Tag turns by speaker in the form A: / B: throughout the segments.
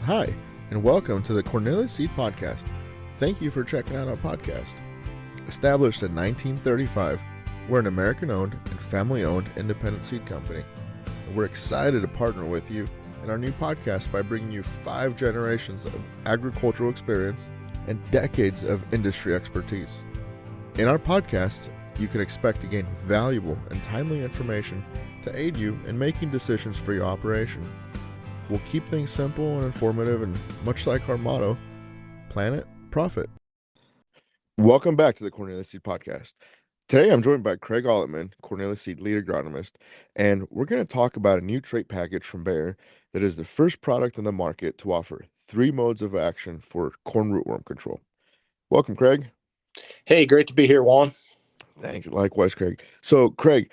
A: Hi, and welcome to the Cornelius Seed Podcast. Thank you for checking out our podcast. Established in 1935, we're an American-owned and family-owned independent seed company. And we're excited to partner with you in our new podcast by bringing you 5 generations of agricultural experience and decades of industry expertise. In our podcasts, you can expect to gain valuable and timely information to aid you in making decisions for your operation. We'll keep things simple and informative, and much like our motto, Planet Profit. Welcome back to the Cornelius Seed Podcast. Today I'm joined by Craig Allaman, Cornelius Seed Lead Agronomist, and we're going to talk about a new trait package from Bayer that is the first product in the market to offer 3 modes of action for corn rootworm control. Welcome, Craig.
B: Hey, great to be here, Juan.
A: Thank you. Likewise, Craig. So, Craig,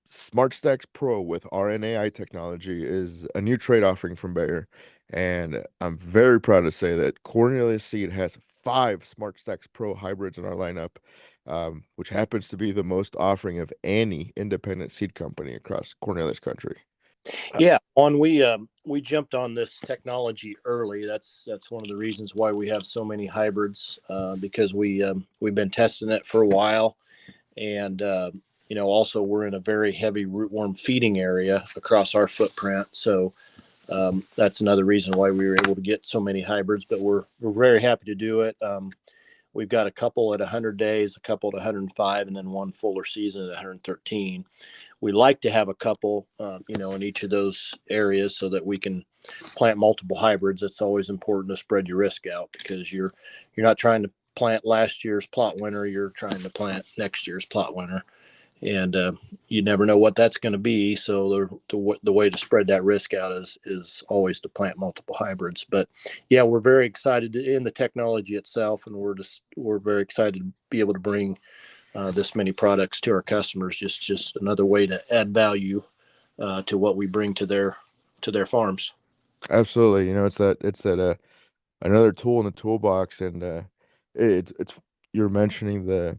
A: SmartStax PRO with RNAi technology is a new trait offering from Bayer, and I'm very proud to say that Cornelius Seed has 5 SmartStax PRO hybrids in our lineup, which happens to be the most offering of any independent seed company across Cornelius Country.
B: Yeah, Juan, we jumped on this technology early. That's one of the reasons why we have so many hybrids, because we've been testing it for a while, and also we're in a very heavy rootworm feeding area across our footprint. So that's another reason why we were able to get so many hybrids, but we're very happy to do it. We've got a couple at 100 days, a couple at 105, and then one fuller season at 113. We like to have a couple, in each of those areas so that we can plant multiple hybrids. It's always important to spread your risk out, because you're not trying to plant last year's plot winner. You're trying to plant next year's plot winner, and you never know what that's going to be. So the way to spread that risk out is always to plant multiple hybrids. But yeah, we're very excited in the technology itself, and we're very excited to be able to bring this many products to our customers. Just another way to add value to what we bring to their farms.
A: Absolutely. It's that another tool in the toolbox, and it's you're mentioning the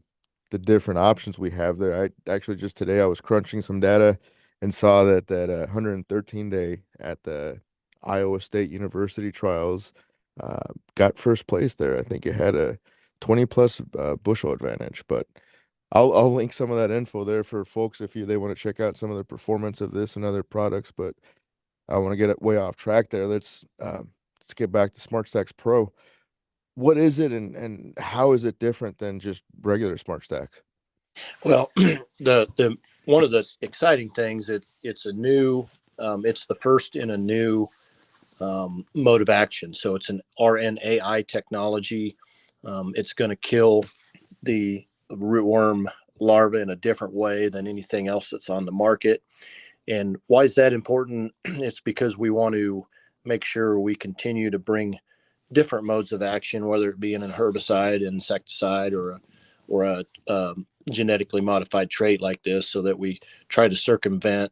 A: different options we have there. I actually just today I was crunching some data and saw that 113 day at the Iowa State University trials got first place there. I think it had a 20 plus bushel advantage, but I'll link some of that info there for folks if they want to check out some of the performance of this and other products. But I want to get it way off track there. Let's get back to SmartStax PRO. What is it, and how is it different than just regular SmartStax?
B: Well, the one of the exciting things, it's a new, it's the first in a new mode of action. So it's an RNAi technology. It's going to kill the rootworm larva in a different way than anything else that's on the market. And why is that important? It's because we want to make sure we continue to bring different modes of action, whether it be in a herbicide, insecticide, or a genetically modified trait like this, so that we try to circumvent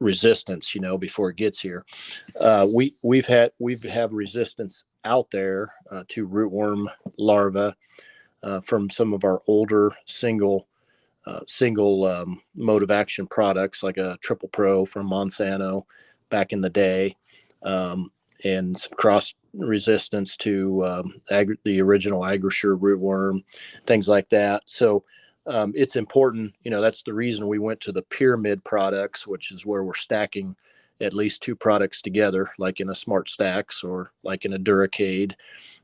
B: resistance, before it gets here. We've had resistance out there to rootworm larvae from some of our older single mode of action products, like a Triple Pro from Monsanto back in the day, and some cross resistance to the original AgriSure rootworm, things like that. So it's important, that's the reason we went to the pyramid products, which is where we're stacking at least 2 products together, like in a SmartStax, or like in a Duracade,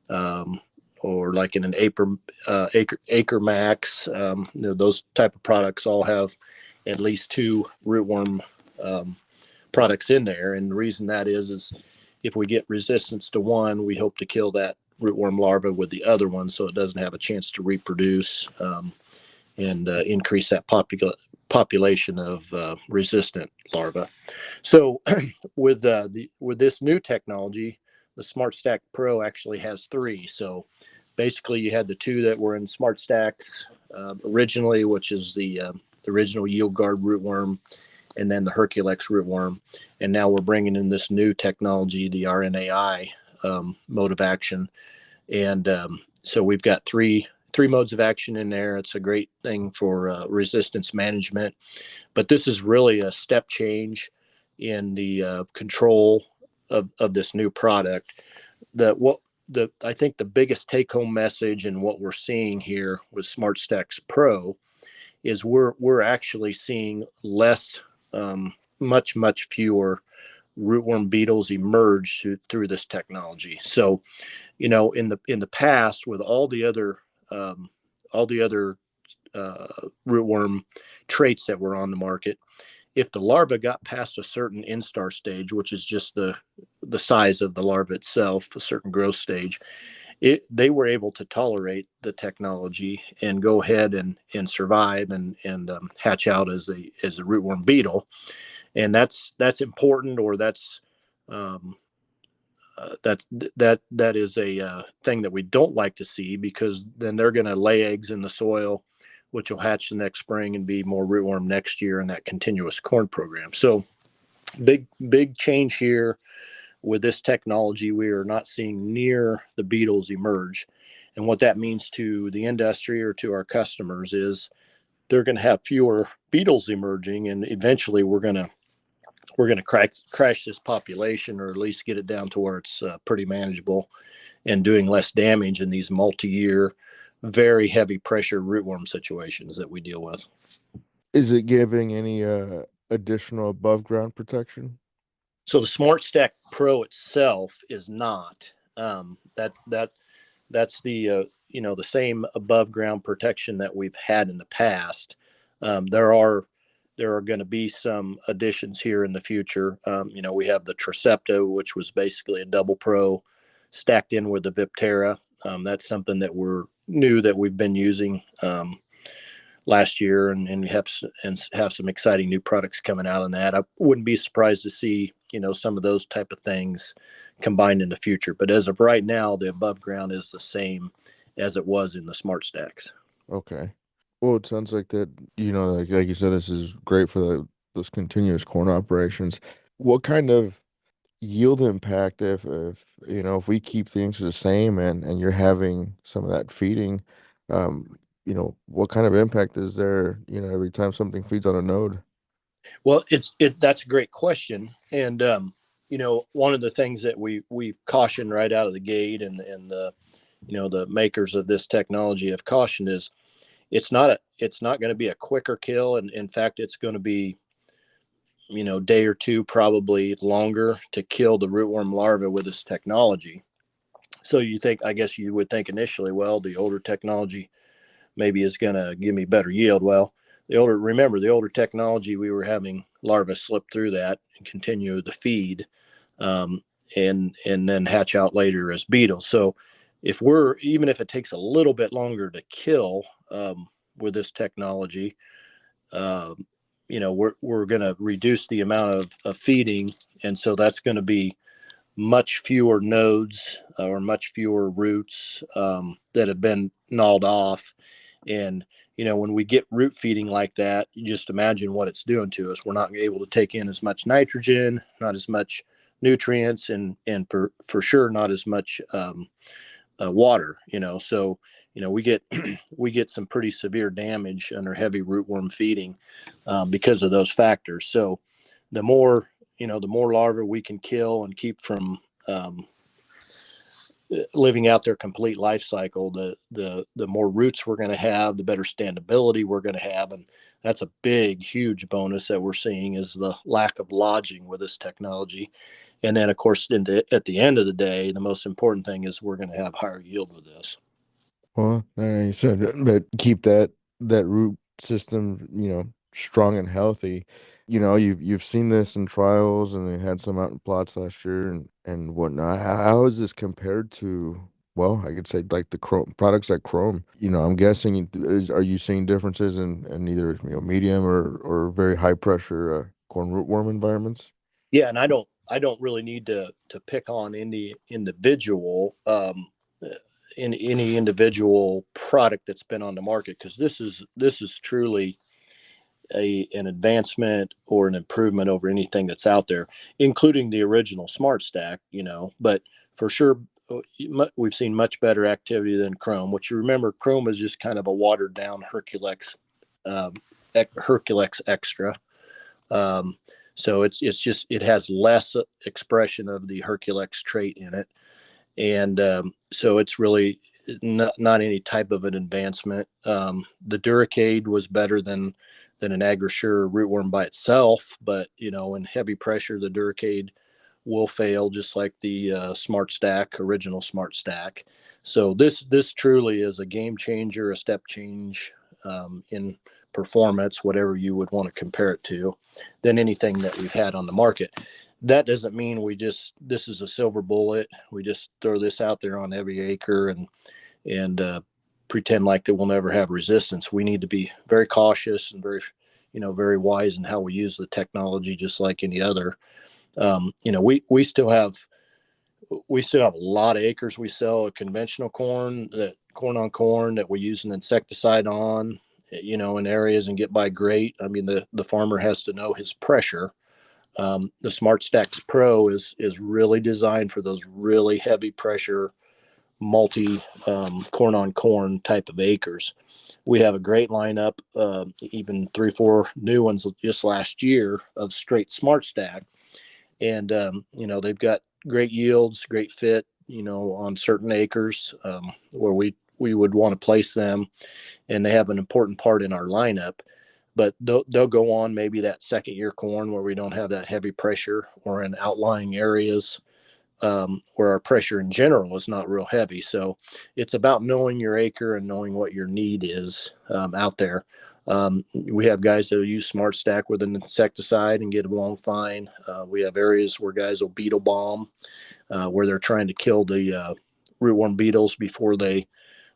B: or like in an Acre Max. Those type of products all have at least 2 rootworm products in there. And the reason that is if we get resistance to one, we hope to kill that rootworm larva with the other one, so it doesn't have a chance to reproduce, and increase that population of resistant larvae. So with this new technology, the SmartStax PRO actually has 3. So basically, you had the 2 that were in SmartStax originally, which is the original Yield Guard rootworm, and then the Herculex rootworm. And now we're bringing in this new technology, the RNAi mode of action. And so we've got three modes of action in there. It's a great thing for resistance management. But this is really a step change in the control of this new product. I think the biggest take home message and what we're seeing here with SmartStax PRO is we're actually seeing less, much fewer rootworm beetles emerge through this technology. So, in the past, with all the other rootworm traits that were on the market, if the larva got past a certain instar stage, which is just the size of the larva itself, a certain growth stage, they were able to tolerate the technology and go ahead and survive and hatch out as a rootworm beetle. And that's important, or um, that is a thing that we don't like to see, because then they're going to lay eggs in the soil, which will hatch the next spring and be more rootworm next year in that continuous corn program. So big change here with this technology. We are not seeing near the beetles emerge. And what that means to the industry or to our customers is they're going to have fewer beetles emerging, and eventually we're going to crash this population, or at least get it down to where it's pretty manageable and doing less damage in these multi-year, very heavy pressure rootworm situations that we deal with.
A: Is it giving any additional above ground protection?
B: So the SmartStax PRO itself is not. That's the the same above ground protection that we've had in the past. There are going to be some additions here in the future. We have the Tricepto, which was basically a double pro stacked in with the Viptera. That's something that we've been using last year, and have some exciting new products coming out on that. I wouldn't be surprised to see some of those type of things combined in the future. But as of right now, the above ground is the same as it was in the SmartStax.
A: Okay. Well, it sounds like that, like you said, this is great for those continuous corn operations. What kind of yield impact, if we keep things the same and you're having some of that feeding, what kind of impact is there, every time something feeds on a node?
B: Well, that's a great question. And one of the things that we cautioned right out of the gate, and the makers of this technology have cautioned, is it's not going to be a quicker kill, and in fact it's going to be day or two, probably longer, to kill the rootworm larva with this technology. So I guess you would think initially, well, the older technology maybe is going to give me better yield. Well, the older technology, we were having larvae slip through that and continue the feed, and then hatch out later as beetles. So even if it takes a little bit longer to kill with this technology, we're going to reduce the amount of feeding, and so that's going to be much fewer nodes or much fewer roots that have been gnawed off. And when we get root feeding like that, you just imagine what it's doing to us. We're not able to take in as much nitrogen, not as much nutrients, and for sure not as much water. So we get some pretty severe damage under heavy rootworm feeding because of those factors. So the more larvae we can kill and keep from living out their complete life cycle, the more roots we're going to have, the better standability we're going to have. And that's a huge bonus that we're seeing, is the lack of lodging with this technology. And then, of course, at the end of the day, the most important thing is we're going to have higher yield with this.
A: Well, you said that keep that root system, strong and healthy. You've seen this in trials, and they had some out in plots last year and whatnot. How is this compared to, well, I could say like the Chrome products like Chrome? I'm guessing, are you seeing differences in either medium or very high pressure corn rootworm environments?
B: Yeah, and I don't really need to pick on any individual in any individual product that's been on the market, because this is truly an advancement or an improvement over anything that's out there, including the original SmartStax. But for sure, we've seen much better activity than Chrome. Which, you remember, Chrome is just kind of a watered down Herculex Extra. So it has less expression of the Herculex trait in it, and so it's really not any type of an advancement. The Duracade was better than an AgriSure rootworm by itself, but in heavy pressure, the Duracade will fail, just like the SmartStack, original SmartStack. So this truly is a game changer, a step change in performance, whatever you would want to compare it to, than anything that we've had on the market. That doesn't mean this is a silver bullet. We just throw this out there on every acre and pretend like they will never have resistance. We need to be very cautious and very wise in how we use the technology, just like any other. We still have a lot of acres. We sell a conventional corn, that corn on corn, that we use an insecticide on, in areas and get by great. I mean, the farmer has to know his pressure. The SmartStax PRO is really designed for those really heavy pressure multi corn on corn type of acres. We have a great lineup, even 3-4 new ones just last year of straight SmartStack, and they've got great yields, great fit, on certain acres where we would want to place them, and they have an important part in our lineup. But they'll go on maybe that second year corn where we don't have that heavy pressure, or in outlying areas where our pressure in general is not real heavy. So it's about knowing your acre and knowing what your need is out there. We have guys that will use SmartStack with an insecticide and get along fine. We have areas where guys will beetle bomb, where they're trying to kill the rootworm beetles before they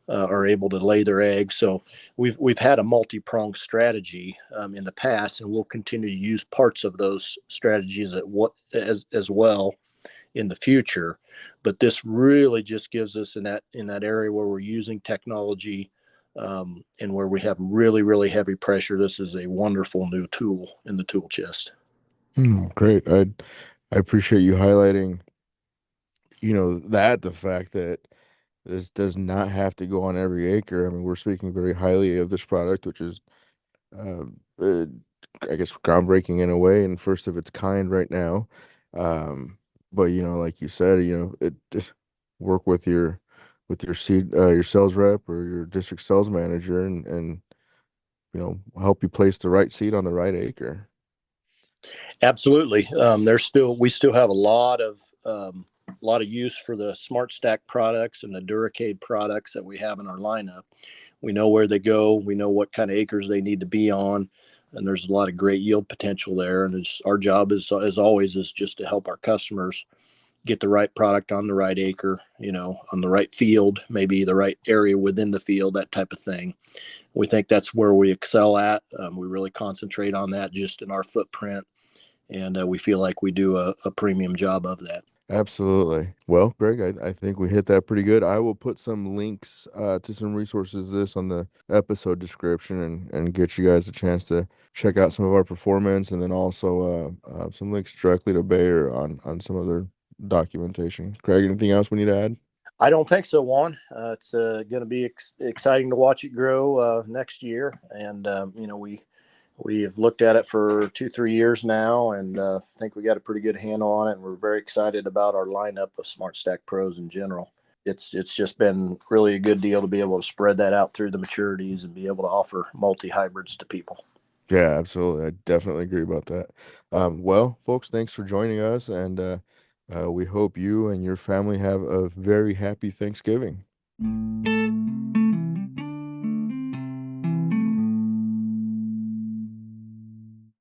B: are able to lay their eggs. So we've had a multi-pronged strategy in the past, and we'll continue to use parts of those strategies as well in the future. But this really just gives us in that area where we're using technology and where we have really heavy pressure. This is a wonderful new tool in the tool chest.
A: Great. I appreciate you highlighting, the fact that this does not have to go on every acre. I mean, we're speaking very highly of this product, which is, uh, uh, I guess, groundbreaking in a way and first of its kind right now. Um, but like you said, work with your seed, your sales rep or your district sales manager, and help you place the right seed on the right acre.
B: Absolutely. We still have a lot of use for the SmartStack products and the Duracade products that we have in our lineup. We know where they go. We know what kind of acres they need to be on, and there's a lot of great yield potential there. And our job is, as always, is just to help our customers get the right product on the right acre, on the right field, maybe the right area within the field, that type of thing. We think that's where we excel at. We really concentrate on that just in our footprint, and we feel like we do a premium job of that.
A: Absolutely. Well, Greg, I think we hit that pretty good. I will put some links to some resources this on the episode description, and get you guys a chance to check out some of our performance, and then also some links directly to Bayer on some of their documentation. Craig, anything else we need to add?
B: I don't think so, Juan. It's going to be exciting to watch it grow next year, and we have looked at it for 2-3 years now, and think we got a pretty good handle on it. And we're very excited about our lineup of SmartStack Pros in general. It's just been really a good deal to be able to spread that out through the maturities and be able to offer multi-hybrids to people.
A: Yeah, absolutely. I definitely agree about that. Well, folks, thanks for joining us, and we hope you and your family have a very happy Thanksgiving.